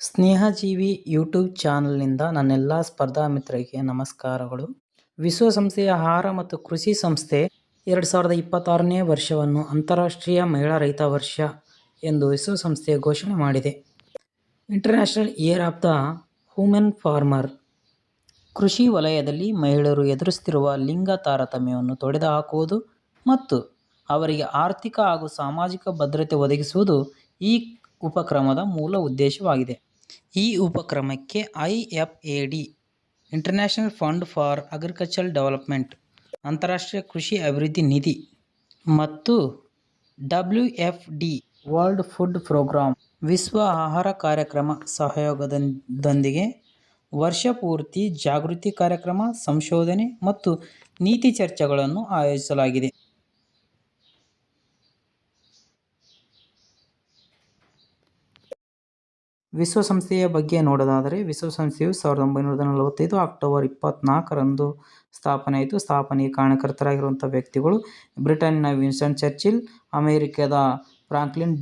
ಸ್ನೇಹಜೀವಿ YouTube ಚಾನಲ್ನಿಂದ ನನ್ನೆಲ್ಲ ಸ್ಪರ್ಧಾ ಮಿತ್ರರಿಗೆ ನಮಸ್ಕಾರಗಳು. ವಿಶ್ವಸಂಸ್ಥೆಯ ಆಹಾರ ಮತ್ತು ಕೃಷಿ ಸಂಸ್ಥೆ 2026ನೇ ವರ್ಷವನ್ನು ಅಂತಾರಾಷ್ಟ್ರೀಯ ಮಹಿಳಾ ರೈತ ವರ್ಷ ಎಂದು ವಿಶ್ವಸಂಸ್ಥೆ ಘೋಷಣೆ ಮಾಡಿದೆ. International year of the women farmer. ಕೃಷಿ ವಲಯದಲ್ಲಿ ಮಹಿಳೆಯರು ಎದುರಿಸುತ್ತಿರುವ ಲಿಂಗ ತಾರತಮ್ಯವನ್ನು ತೊಡೆದುಹಾಕುವುದು ಮತ್ತು ಅವರಿಗೆ ಆರ್ಥಿಕ ಹಾಗೂ ಸಾಮಾಜಿಕ ಭದ್ರತೆ ಒದಗಿಸುವುದು ಈ ಉಪಕ್ರಮದ ಮೂಲ ಉದ್ದೇಶವಾಗಿದೆ. ಈ ಉಪಕ್ರಮಕ್ಕೆ IFAD international fund for agricultural development, ಅಂತಾರಾಷ್ಟ್ರೀಯ ಕೃಷಿ ಅಭಿವೃದ್ಧಿ ನಿಧಿ ಮತ್ತು WFD ವರ್ಲ್ಡ್ ಫುಡ್ ಪ್ರೋಗ್ರಾಂ ವಿಶ್ವ ಆಹಾರ ಕಾರ್ಯಕ್ರಮ ಸಹಯೋಗದೊಂದಿಗೆ ವರ್ಷಪೂರ್ತಿ ಜಾಗೃತಿ ಕಾರ್ಯಕ್ರಮ, ಸಂಶೋಧನೆ ಮತ್ತು ನೀತಿ ಚರ್ಚೆಗಳನ್ನು ಆಯೋಜಿಸಲಾಗಿದೆ. ವಿಶ್ವಸಂಸ್ಥೆಯ ಬಗ್ಗೆ ನೋಡೋದಾದರೆ, ವಿಶ್ವಸಂಸ್ಥೆಯು 1945 ಅಕ್ಟೋಬರ್ 24ರಂದು ಸ್ಥಾಪನೆಯಾಯಿತು. ಸ್ಥಾಪನೆಯ ಕಾರಣಕರ್ತರಾಗಿರುವಂಥ ವ್ಯಕ್ತಿಗಳು ಬ್ರಿಟನ್ನಿನ ವಿನ್ಸ್ಟನ್ ಚರ್ಚಿಲ್, ಅಮೆರಿಕದ ಫ್ರಾಂಕ್ಲಿನ್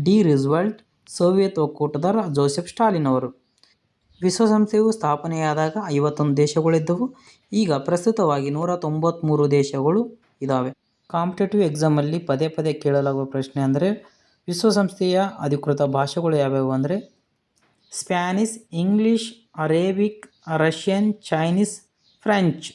ಡಿ ರೂಸ್ವೆಲ್ಟ್, ಸೋವಿಯತ್ ಒಕ್ಕೂಟದ ಜೋಸೆಫ್ ಸ್ಟಾಲಿನ್ ಅವರು. ವಿಶ್ವಸಂಸ್ಥೆಯು ಸ್ಥಾಪನೆಯಾದಾಗ 51 ದೇಶಗಳಿದ್ದವು. ಈಗ ಪ್ರಸ್ತುತವಾಗಿ 193 ದೇಶಗಳು ಇದ್ದಾವೆ. ಕಾಂಪಿಟೇಟಿವ್ ಎಕ್ಸಾಮಲ್ಲಿ ಪದೇ ಪದೇ ಕೇಳಲಾಗುವ ಪ್ರಶ್ನೆ ಅಂದರೆ, ವಿಶ್ವಸಂಸ್ಥೆಯ ಅಧಿಕೃತ ಭಾಷೆಗಳು ಯಾವ್ಯಾವು ಅಂದರೆ Spanish, English, Arabic, Russian, Chinese, French.